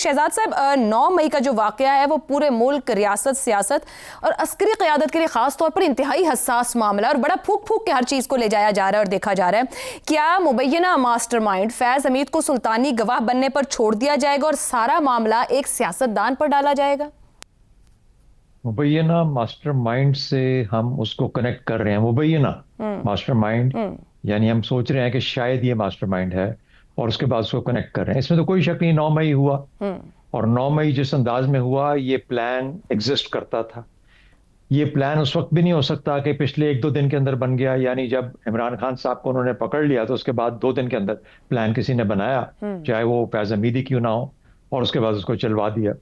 शहजाद साहब, 9 मई का जो वाकया है वो पूरे मुल्क, रियासत, सियासत और अस्करी क़यादत के लिए ख़ास तौर पर इंतहाई हसास मामला और बड़ा फूक फूक के हर चीज़ को ले जाया जा रहा है और देखा जा रहा है। क्या मुबैना मास्टरमाइंड फैज़ हमीद को सुल्तानी गवाह बनने पर छोड़ दिया जाएगा और सारा मामला एक सियासतदान पर डाला जाएगा? मुबैना मास्टरमाइंड से हम उसको कनेक्ट कर रहे हैं। मुबैना मास्टरमाइंड यानी हम सोच रहे हैं कि शायद ये मास्टरमाइंड है और उसके बाद उसको कनेक्ट कर रहे हैं। इसमें तो कोई शक नहीं, 9 मई हुआ और 9 मई जिस अंदाज में हुआ, ये प्लान एग्जिस्ट करता था। ये प्लान उस वक्त भी नहीं हो सकता कि पिछले 1-2 दिन के अंदर बन गया। यानी जब इमरान खान साहब को उन्होंने पकड़ लिया तो उसके बाद 2 दिन के अंदर प्लान किसी ने बनाया, चाहे वो फैज़ हमीदी क्यों ना हो, और उसके बाद उसको चलवा दिया।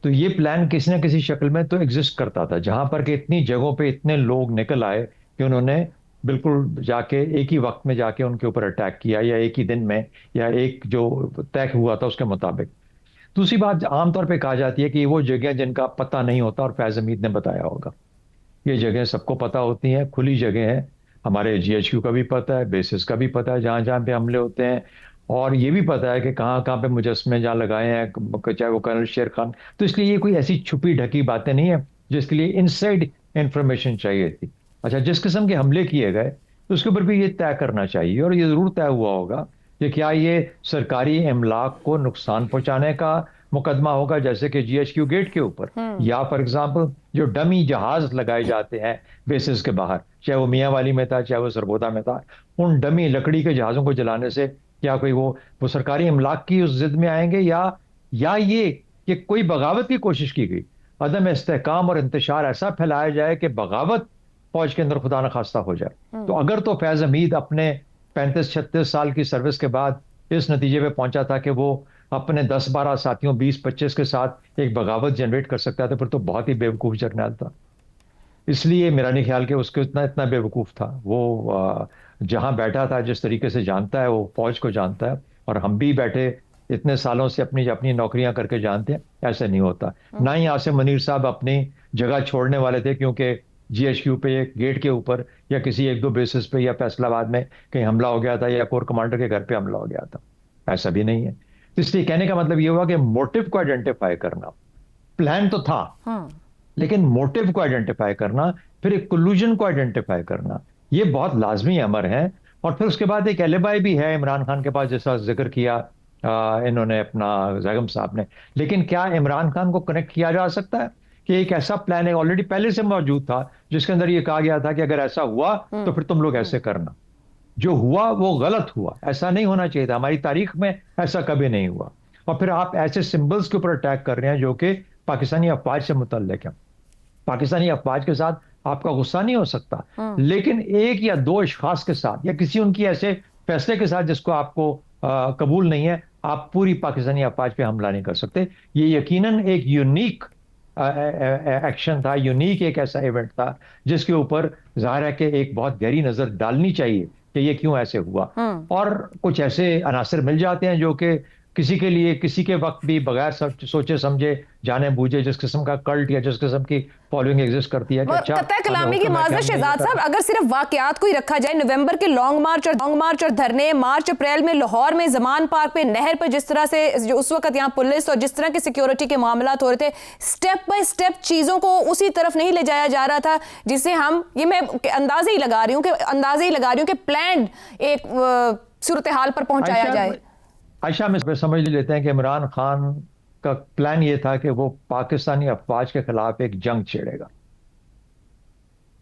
तो ये प्लान किसी न किसी शक्ल में तो एग्जिस्ट करता था, जहां पर कि इतनी जगहों पे इतने लोग निकल आए कि उन्होंने बिल्कुल जाके एक ही वक्त में जाके उनके ऊपर अटैक किया, या एक ही दिन में, या एक जो तय हुआ था उसके मुताबिक। दूसरी बात, आमतौर पे कहा जाती है कि वो जगह जिनका पता नहीं होता, और फैज़ हमीद ने बताया होगा, ये जगह सबको पता होती हैं, खुली जगह है। हमारे जीएचक्यू का भी पता है, बेसिस का भी पता है जहां जहां पे हमले होते हैं, और ये भी पता है कि कहाँ कहाँ पे मुजस्मे जहाँ लगाए हैं, चाहे वो कर्नल शेर खान। तो इसलिए ये कोई ऐसी छुपी ढकी बातें नहीं है जिसके लिए इनसाइड इंफॉर्मेशन चाहिए थी। अच्छा, जिस किस्म के हमले किए गए तो उसके ऊपर भी ये तय करना चाहिए, और ये जरूर तय हुआ होगा कि क्या ये सरकारी इमलाक को नुकसान पहुंचाने का मुकदमा होगा, जैसे कि जीएचक्यू गेट के ऊपर, या फॉर एग्जाम्पल जो डमी जहाज लगाए जाते हैं बेसिस के बाहर, चाहे वो मियांवाली में था चाहे वो सरगोदा में था, उन डमी लकड़ी के जहाजों को जलाने से क्या कोई वो सरकारी इमलाक की उस जिद में आएंगे, या ये कि कोई बगावत की कोशिश की गई, अदम इस्तेहकाम और इंतशार ऐसा फैलाया जाए कि बगावत फौज के अंदर खुदा न खास्ता हो जाए। तो अगर तो फैज हमीद अपने 35-36 साल की सर्विस के बाद इस नतीजे पे पहुंचा था कि वो अपने 10-12 साथियों, 20-25 के साथ एक बगावत जनरेट कर सकता था, फिर तो बहुत ही बेवकूफ जर्नल था। इसलिए मेरा नहीं ख्याल कि उसको इतना इतना बेवकूफ था वो। जहां बैठा था, जिस तरीके से जानता है, वो फौज को जानता है, और हम भी बैठे इतने सालों से अपनी अपनी नौकरियां करके जानते हैं, ऐसे नहीं होता। ना ही आसिम मुनीर साहब अपनी जगह छोड़ने वाले थे क्योंकि जीएचक्यू पे, गेट के ऊपर, या किसी 1-2 बेसिस पे, या फैसलाबाद में कहीं हमला हो गया था, या कोर कमांडर के घर पे हमला हो गया था। ऐसा भी नहीं है। तो इसलिए कहने का मतलब ये हुआ कि मोटिव को आइडेंटिफाई करना, प्लान तो था, लेकिन मोटिव को आइडेंटिफाई करना, फिर एक कोल्यूजन को आइडेंटिफाई करना, ये बहुत लाजमी अमर है। और फिर उसके बाद एक एलिबाई भी है इमरान खान के पास, जैसा जिक्र किया इन्होंने अपना जैगम साहब ने। लेकिन क्या इमरान खान को कनेक्ट किया जा सकता है कि एक ऐसा प्लान है ऑलरेडी पहले से मौजूद था, जिसके अंदर ये कहा गया था कि अगर ऐसा हुआ तो फिर तुम लोग ऐसे करना। जो हुआ वो गलत हुआ, ऐसा नहीं होना चाहिए था, हमारी तारीख में ऐसा कभी नहीं हुआ। और फिर आप ऐसे सिंबल्स के ऊपर अटैक कर रहे हैं जो कि पाकिस्तानी अफवाज से मुतल्लिक है। पाकिस्तानी अफवाज के साथ आपका गुस्सा नहीं हो सकता, लेकिन 1 या 2 अशखास के साथ, या किसी उनकी ऐसे फैसले के साथ जिसको आपको कबूल नहीं है, आप पूरी पाकिस्तानी अफवाज पे हमला नहीं कर सकते। ये यकीनन एक यूनिक एक्शन था, यूनिक एक ऐसा इवेंट था जिसके ऊपर जाहिर है कि एक बहुत गहरी नजर डालनी चाहिए कि ये क्यों ऐसे हुआ। और कुछ ऐसे अनासर मिल जाते हैं जो कि किसी के लिए किसी के वक्त भी बगैर सोचे समझे, जाने बूझे, जिस किस्म का कल्ट या जिस किस्म की फॉलोइंग एग्जिस्ट करती है, कतई कलामी की माजरत शहजाद साहब, अगर सिर्फ वाकयात को ही रखा जाए, नवंबर के लॉन्ग मार्च और धरने, मार्च अप्रैल में लाहौर में जमान पार्क पे नहर पर जिस तरह से जो उस वक्त यहाँ पुलिस और जिस तरह की सिक्योरिटी के मामला हो रहे थे, स्टेप बाय स्टेप चीजों को उसी तरफ नहीं ले जाया जा रहा था जिसे हम, ये मैं अंदाजे ही लगा रही हूँ कि प्लान एक सूरत हाल पर पहुंचाया जाए। आयशा, में समझ लेते हैं कि इमरान खान का प्लान ये था कि वो पाकिस्तानी अफवाज के खिलाफ एक जंग छेड़ेगा।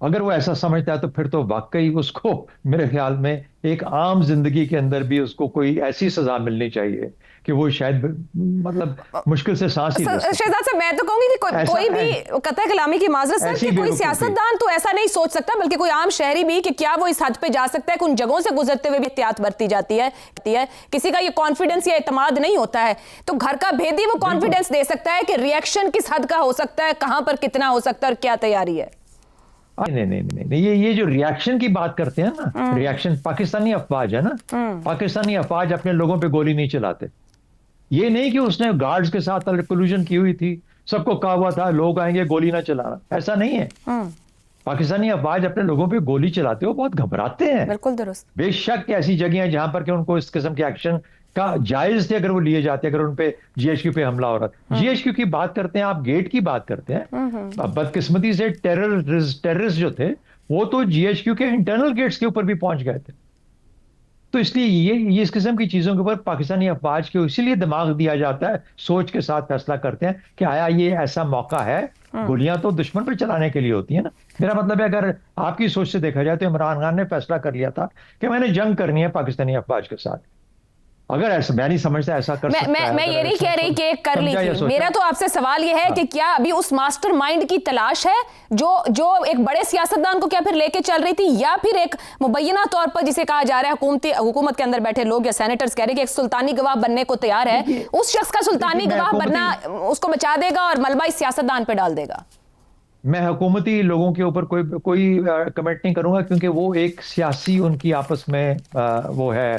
अगर वो ऐसा समझता है तो फिर तो वाकई उसको, मेरे ख्याल में, एक आम जिंदगी के अंदर भी उसको कोई ऐसी सजा मिलनी चाहिए कि वो शायद मतलब मुश्किल से सांस ही ले सके। शहजाद साहब, मैं तो कहूंगी कि कोई भी कतई कलामी की माजरत सर, कि कोई सियासतदान तो ऐसा नहीं सोच सकता, बल्कि कोई आम शहरी भी, कि क्या वो इस हद पे जा सकता है कि उन जगहों से गुजरते हुए भी एहतियात बरती जाती है। किसी का ये कॉन्फिडेंस या एतमाद नहीं होता है, तो घर का भेदी वो कॉन्फिडेंस दे सकता है कि रिएक्शन किस हद का हो सकता है, कहां पर कितना हो सकता है और क्या तैयारी है। नहीं, ये जो रिएक्शन की बात करते हैं ना, रिएक्शन, पाकिस्तानी अफवाज है ना, पाकिस्तानी अफवाज अपने लोगों पे गोली नहीं चलाते। ये नहीं कि उसने गार्ड्स के साथ कोल्यूजन की हुई थी, सबको कहा हुआ था लोग आएंगे गोली ना चलाना, ऐसा नहीं है। पाकिस्तानी अफवाज अपने लोगों पे गोली चलाते हो बहुत घबराते हैं। बिल्कुल दुरुस्त। बेशक ऐसी जगह हैं जहां पर कि उनको इस किस्म के एक्शन का जायज थे अगर वो लिए जाते, अगर उन पे जीएचक्यू पे हमला हो रहा। जीएचक्यू की बात करते हैं आप, गेट की बात करते हैं। अब बदकिस्मती से टेररिस्ट जो थे वो तो जीएचक्यू के इंटरनल गेट्स के ऊपर भी पहुंच गए थे। तो इसलिए ये इस किस्म की चीजों के ऊपर पाकिस्तानी अफवाज को इसीलिए दिमाग दिया जाता है, सोच के साथ फैसला करते हैं कि आया ये ऐसा मौका है। गोलियां तो दुश्मन पर चलाने के लिए होती है ना। मेरा मतलब है अगर आपकी सोच से देखा जाए तो इमरान खान ने फैसला कर लिया था कि मैंने जंग करनी है पाकिस्तानी अफवाज के साथ। अगर ऐसा, मैं नहीं समझता ऐसा कर सकता है। मैं ये नहीं कह रही कि कर ली थी। मेरा तो आपसे सवाल ये है कि क्या अभी उस मास्टरमाइंड की तलाश है जो एक बड़े सियासतदान को क्या फिर लेके चल रही थी, या फिर एक मुबैना तौर पर जिसे कहा जा रहा है हुकूमत के अंदर बैठे लोग या सेनेटर्स कह रहे हैं कि एक सुल्तानी गवाह बनने को तैयार है, उस शख्स का सुल्तानी गवाह बनना उसको बचा देगा और मलबा इस सियासतदान पे डाल देगा? मैं हुकूमती लोगों के ऊपर कोई कमेंट नहीं करूंगा, क्योंकि वो एक सियासी उनकी आपस में वो है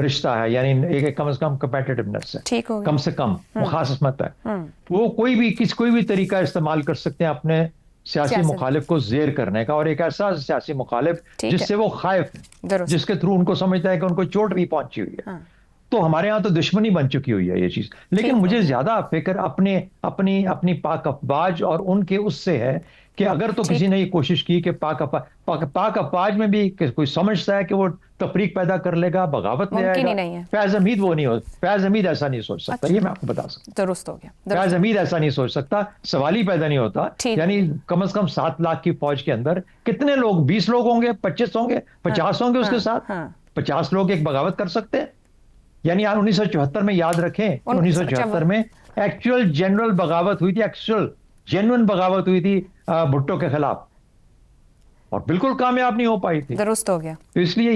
रिश्ता है, यानी एक कम से कम कंपेटिटिवनेस है, ठीक हो गया। कम से कम मुखासमत है। वो कोई भी तरीका इस्तेमाल कर सकते हैं अपने सियासी मुखालिफ को जेर करने का, और एक ऐसा सियासी मुखालिफ जिससे वो खाइफ है, जिसके थ्रू उनको समझता है कि उनको चोट भी पहुंची हुई है। तो हमारे यहाँ तो दुश्मनी बन चुकी हुई है ये चीज। लेकिन मुझे ज्यादा फिक्र अपनी पाक अफवाज और उनके उससे है कि अगर तो किसी ने ये कोशिश की कि पाक अफवाज में भी कोई समझता है कि वो तफरीक पैदा कर लेगा, बगावत ले आएगा, फैज हमीद वो नहीं हो, फैज हमीद ऐसा नहीं सोच सकता। ये मैं आपको बता सकता। दुरुस्त हो गया। फैज हमीद ऐसा नहीं सोच सकता, सवाल ही पैदा नहीं होता। यानी कम से कम 7 लाख की फौज के अंदर कितने लोग, 20 लोग होंगे, 25 होंगे, 50 होंगे उसके साथ। 50 लोग एक बगावत कर सकते हैं। यानी 1974 में याद रखें, 1974 में एक्चुअल जनरल बगावत हुई थी, एक्चुअल जेन्युइन बगावत हुई थी भुट्टो के खिलाफ, और बिल्कुल कामयाब नहीं हो पाई थी। दुरुस्त हो गया। तो इसलिए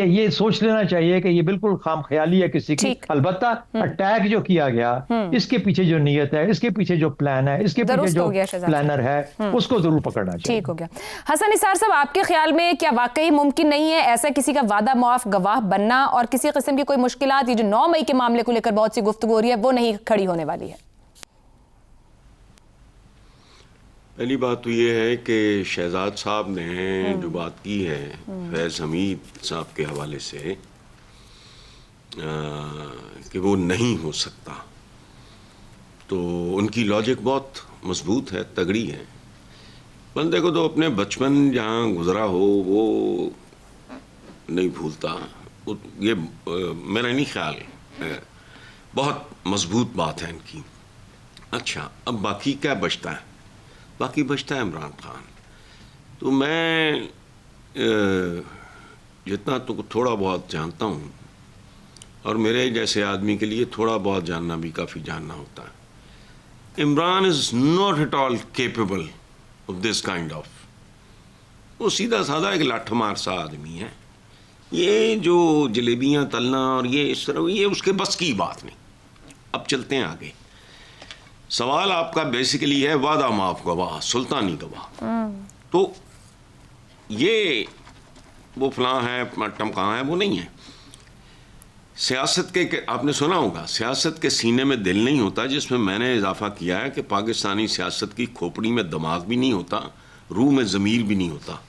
ये सोच लेना चाहिए कि ये बिल्कुल खाम ख्याली है किसी की। अलबत्ता अटैक जो किया गया, इसके पीछे जो नीयत है, इसके पीछे जो प्लान है, इसके पीछे जो प्लानर है, उसको जरूर पकड़ना चाहिए। ठीक हो गया। हसन निसार साहब, आपके ख्याल में क्या वाकई मुमकिन नहीं है ऐसा किसी का वादा मुआफ गवाह बनना, और किसी किस्म की कोई मुश्किलात, ये जो 9 मई के मामले को लेकर बहुत सी गुफ्तगू हो रही है, वो नहीं खड़ी होने वाली है? पहली बात तो ये है कि शहजाद साहब ने जो बात की है फैज़ हमीद साहब के हवाले से कि वो नहीं हो सकता, तो उनकी लॉजिक बहुत मजबूत है, तगड़ी है। बंदे को तो अपने बचपन जहाँ गुजरा हो वो नहीं भूलता। ये मेरा नहीं ख्याल, बहुत मजबूत बात है इनकी। अच्छा, अब बाकी क्या बचता है? बाकी बचता है इमरान खान। तो मैं जितना तो थोड़ा बहुत जानता हूँ, और मेरे जैसे आदमी के लिए थोड़ा बहुत जानना भी काफ़ी जानना होता है। Imran is not at all capable of this kind of, वो सीधा साधा एक लाठमार सा आदमी है। ये जो जलेबियाँ तलना और ये इस तरह, ये उसके बस की बात नहीं। अब चलते हैं आगे। सवाल आपका बेसिकली है वादा माफ गवाह, सुल्तानी गवाह। तो ये वो फलां है, टमकां है, वो नहीं है। सियासत के आपने सुना होगा, सियासत के सीने में दिल नहीं होता, जिसमें मैंने इजाफा किया है कि पाकिस्तानी सियासत की खोपड़ी में दिमाग भी नहीं होता, रूह में ज़मीर भी नहीं होता।